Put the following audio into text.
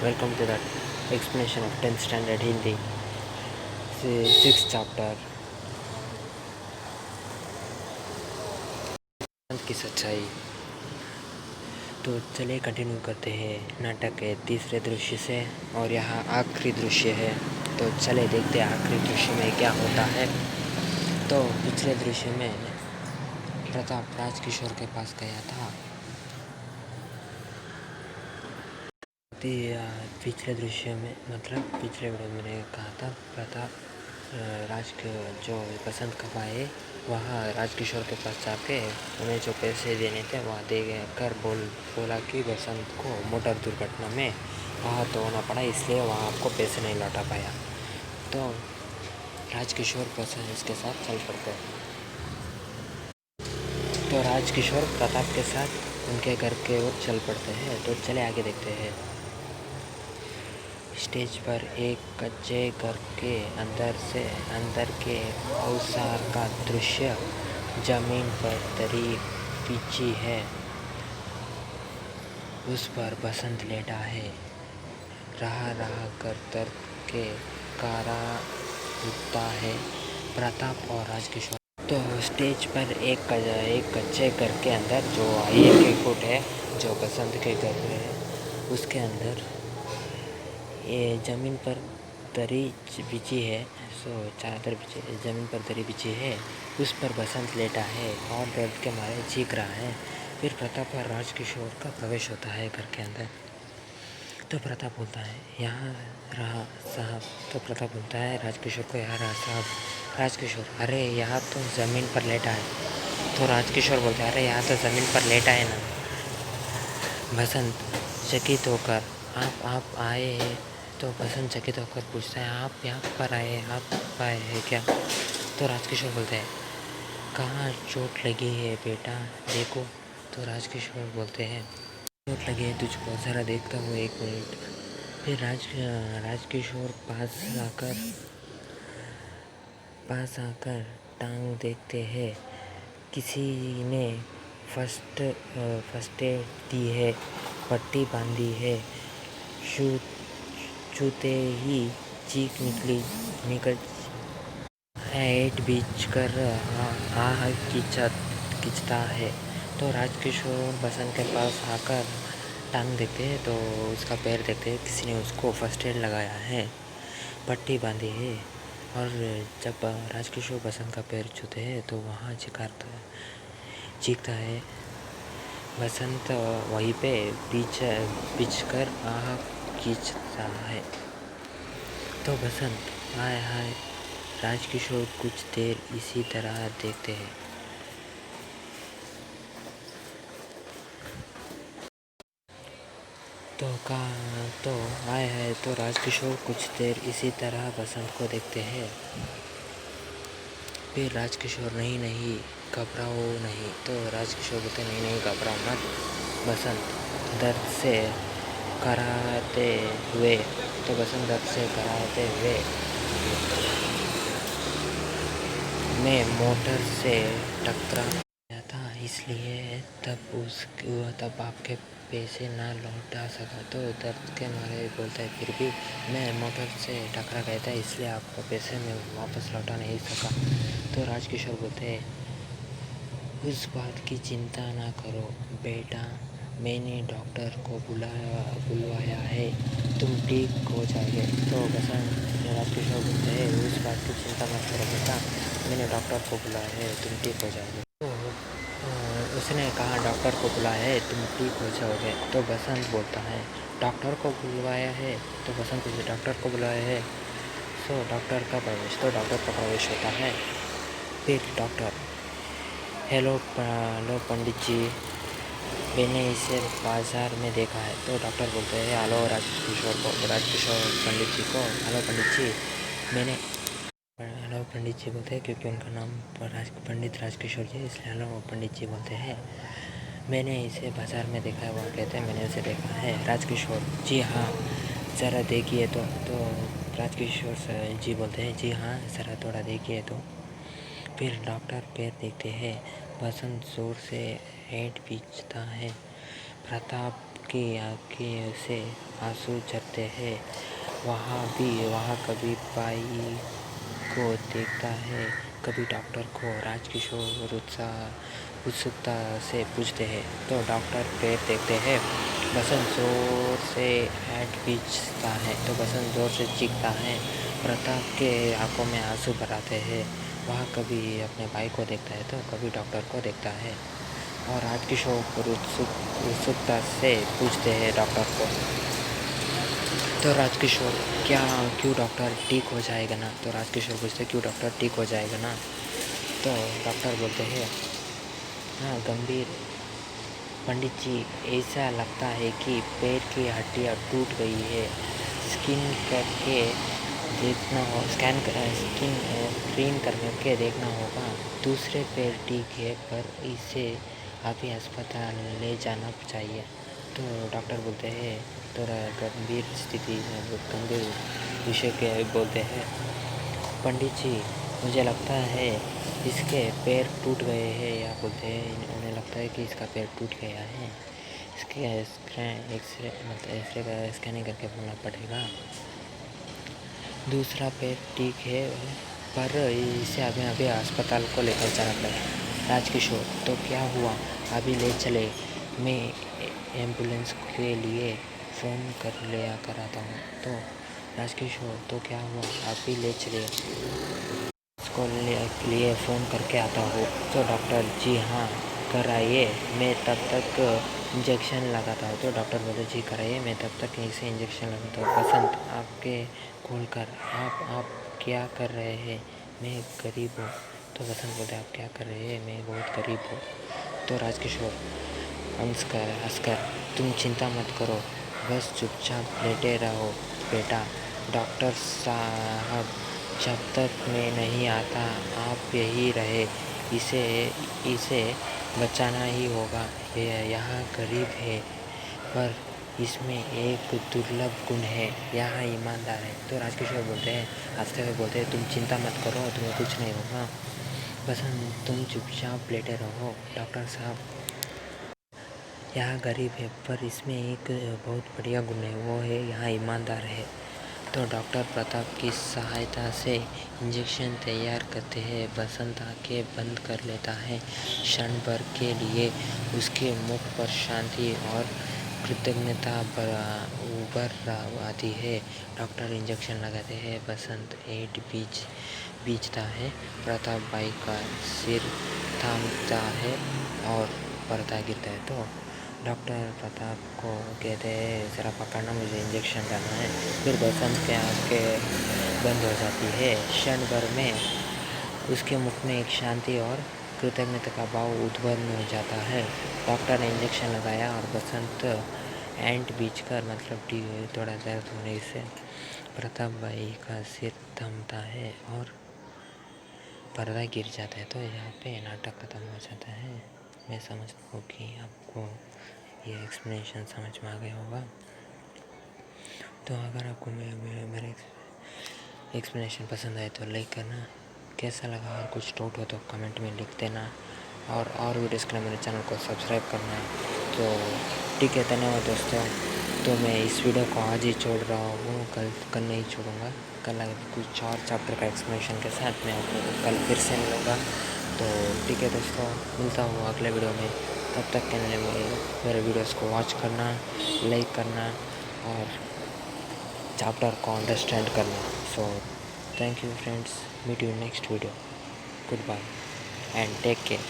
Welcome to that explanation of 10th standard Hindi, 6th chapter अंत की सच्चाई। तो चलिए कंटिन्यू करते हैं नाटक के तीसरे दृश्य से, और यहाँ आखिरी दृश्य है। तो चले देखते हैं आखिरी दृश्य में क्या होता है। तो पिछले दृश्य में प्रताप राजकिशोर के पास गया था। पिछले दृश्य में मतलब पिछले वीडियो में मैंने कहा था प्रताप जो बसंत कब आए वहाँ राजकिशोर के पास जाके उन्हें जो पैसे देने थे वहाँ दे कर बोला कि बसंत को मोटर दुर्घटना में आहत होना पड़ा, इसलिए वहाँ आपको पैसे नहीं लौटा पाया। तो राजकिशोर बसंत इसके साथ चल पड़ते हैं। तो राजकिशोर प्रताप के साथ उनके घर के ओर चल पड़ते हैं। तो चले आगे देखते हैं। स्टेज पर एक कच्चे घर के अंदर के औसार का दृश्य। जमीन पर दरी बिछी है, उस पर बसंत लेटा है, रहा कर दर्द के कारा उठता है। प्रताप और राजकिशोर तो स्टेज पर एक कच्चे घर के अंदर जो एक फुट है, जो बसंत के घर है, उसके अंदर ये ज़मीन पर दरी बिछी है। चादर बिछी, ज़मीन पर दरी बिछी है, उस पर बसंत लेटा है और दर्द के मारे चीख रहा है। फिर प्रताप और राजकिशोर का प्रवेश होता है घर के अंदर। तो प्रताप बोलता है, यहाँ रहा साहब। तो प्रताप बोलता है राजकिशोर को, यहाँ रहा साहब। राजकिशोर, अरे यहाँ तो ज़मीन पर लेटा है। तो राजकिशोर बोलता है, अरे यहाँ तो ज़मीन पर लेटा है ना। बसंत चकित होकर, आप आए हैं। तो बसंत चकित होकर पूछता है, आप यहाँ पर आए, आप आए हैं क्या? तो राजकिशोर बोलते हैं, कहाँ चोट लगी है बेटा, देखो। तो राजकिशोर बोलते हैं, चोट लगी है तुझको, ज़रा देखता हूँ, 1 मिनट। फिर राजकिशोर पास आकर टांग देखते हैं। किसी ने फर्स्ट एड दी है, पट्टी बांधी है। छूते ही चीख निकल ऐट बीच कर आह खींचता है। तो राजकिशोर बसंत के पास आकर टांग देखते हैं, तो उसका पैर देखते हैं, किसी ने उसको फर्स्ट एड लगाया है, पट्टी बांधी है। और जब राजकिशोर बसंत का पैर छूते हैं तो वहाँ चीखता है। बसंत वहीं पे बीच कर आह खींच रहा है। तो बसंत, हाय हाय। राजकिशोर कुछ देर इसी तरह देखते हैं। तो आए हैं। तो राजकिशोर कुछ देर इसी तरह बसंत को देखते हैं। फिर राजकिशोर, नहीं घबराओ नहीं। तो राजकिशोर बोलते, नहीं घबराओ मत बसंत, दर्द से कराते हुए। तो बसंत दर्द से कराते हुए, मैं मोटर से टकरा था, इसलिए तब आपके पैसे ना लौटा सका। तो दर्द के मारे बोलता है, फिर भी मैं मोटर से टकरा गया था, इसलिए आपको पैसे में वापस लौटा नहीं सका। तो राजकिशोर बोलते हैं, उस बात की चिंता ना करो बेटा, मैंने डॉक्टर को बुलवाया है, तुम ठीक हो जाओगे। तो बसंत राजकिशोर बोलते हैं, उस बात की चिंता मत करो बेटा, मैंने डॉक्टर को बुलाया है, तुम ठीक हो जाओगे। तो उसने कहा, डॉक्टर को बुलाया है, तुम ठीक हो जाओगे। तो बसंत बोलता है, डॉक्टर को बुलवाया है। तो बसंत पूछे, डॉक्टर को बुलाया है। तो डॉक्टर का प्रवेश होता है। फिर डॉक्टर, हेलो पंडित जी, मैंने इसे बाज़ार में देखा है। तो डॉक्टर बोलते हैं, हेलो राजकिशोर पंडित जी को, हेलो पंडित जी, हेलो पंडित जी बोलते हैं, क्योंकि उनका नाम पंडित राजकिशोर जी, इसलिए हेलो पंडित जी बोलते हैं। मैंने इसे बाज़ार में देखा है, वो कहते हैं मैंने उसे देखा है। राजकिशोर, जी हाँ, ज़रा देखिए तो राजकिशोर जी बोलते हैं, जी हाँ, ज़रा थोड़ा देखिए तो। फिर डॉक्टर पैर देखते हैं। बसंत जोर से ऐंठ खींचता है। प्रताप की आँखें से आंसू झरते हैं। वहाँ कभी बाई को देखता है, कभी डॉक्टर को। राजकिशोर उत्सुकता से पूछते हैं तो डॉक्टर पैर देखते हैं। बसंत जोर से ऐंठ खींचता है तो बसंत जोर से चीखता है। प्रताप के आंखों में आंसू भर आते हैं। वह कभी अपने भाई को देखता है तो कभी डॉक्टर को देखता है। और राजकिशोर उत्सुकता से पूछते हैं डॉक्टर को तो राजकिशोर क्यों डॉक्टर ठीक हो जाएगा ना। तो राजकिशोर पूछते क्यों डॉक्टर ठीक हो जाएगा ना। तो डॉक्टर बोलते हैं हाँ गंभीर पंडित जी, ऐसा लगता है कि पैर की हड्डियाँ टूट गई है। स्कैन करके देखना होगा। दूसरे पैर ठीक है पर इसे अभी अस्पताल ले जाना चाहिए। तो डॉक्टर बोलते हैं थोड़ा गंभीर विषय के बोलते हैं पंडित जी, मुझे लगता है इसके पैर टूट गए हैं। या बोलते हैं उन्हें लगता है कि इसका पैर टूट गया है। इसके एक्सरे का स्कैनिंग करके बोलना पड़ेगा। दूसरा पैर ठीक है पर इसे अभी अस्पताल को लेकर जाना पड़ेगा। राजकिशोर तो क्या हुआ, अभी ले चले, मैं एम्बुलेंस के लिए फ़ोन कर आता हूँ। तो राजकिशोर तो क्या हुआ, अभी ले चले, उसको लिए फ़ोन करके आता हूँ। तो डॉक्टर जी हाँ कराइए, मैं तब तक इंजेक्शन लगाता हूँ। तो डॉक्टर बोले जी कराइए, मैं तब तक इसे इंजेक्शन लगाता हूँ। बसंत आपके खोल कर आप क्या कर रहे हैं, मैं गरीब हूँ। तो बसंत बोलते आप क्या कर रहे हैं, मैं बहुत गरीब हूँ। तो राजकिशोर हंसकर तुम चिंता मत करो, बस चुपचाप लेटे रहो बेटा। डॉक्टर साहब जब तक मैं नहीं आता आप यही रहे, इसे बचाना ही होगा। यह गरीब है पर इसमें एक दुर्लभ गुण है, यह ईमानदार है। तो राजकिशोर बोलते हैं हंसते हुए बोलते हैं तुम चिंता मत करो, तुम्हें कुछ नहीं होगा। बस तुम चुपचाप लेटे रहो। डॉक्टर साहब यह गरीब है पर इसमें एक बहुत बढ़िया गुण है, वो है यह ईमानदार है। तो डॉक्टर प्रताप की सहायता से इंजेक्शन तैयार करते हैं। बसंत आंखें बंद कर लेता है। क्षण भर के लिए उसके मुख पर शांति और कृतज्ञता उभर आती है। डॉक्टर इंजेक्शन लगाते हैं। बसंत ऐंठ बीजता है। प्रताप भाई का सिर थामता है और पर्दा गिरता है। तो डॉक्टर प्रताप को कहते हैं ज़रा पकड़ना, मुझे इंजेक्शन डालना है। फिर बसंत के आँखें बंद हो जाती है। क्षण भर में उसके मुख में एक शांति और कृतज्ञता का भाव उत्पन्न हो जाता है। डॉक्टर ने इंजेक्शन लगाया और बसंत ऐंठ बीजकर थोड़ा दर्द होने से प्रताप भाई का सिर थमता है और पर्दा गिर जाता है। तो यहाँ पे नाटक खत्म हो जाता है। मैं समझता हूँ कि आपको ये एक्सप्लेनेशन समझ में आ गया होगा। तो अगर आपको मेरे एक्सप्लेनेशन पसंद आए तो लाइक करना, कैसा लगा और कुछ डाउट हो तो कमेंट में लिख देना, और वीडियोस के लिए मेरे चैनल को सब्सक्राइब करना। तो ठीक है, धन्यवाद दोस्तों। तो मैं इस वीडियो को आज ही छोड़ रहा हूँ, कल नहीं छोड़ूंगा। कल कुछ और चैप्टर का एक्सप्लेनेशन के साथ मैं आपको कल फिर से मिलूँगा। तो ठीक है दोस्तों, मिलता हूँ अगले वीडियो में। तब तक के लिए मेरे वीडियोस को वॉच करना, लाइक करना और चैप्टर को अंडरस्टैंड करना। So thank you friends, meet you next video, good bye and take care.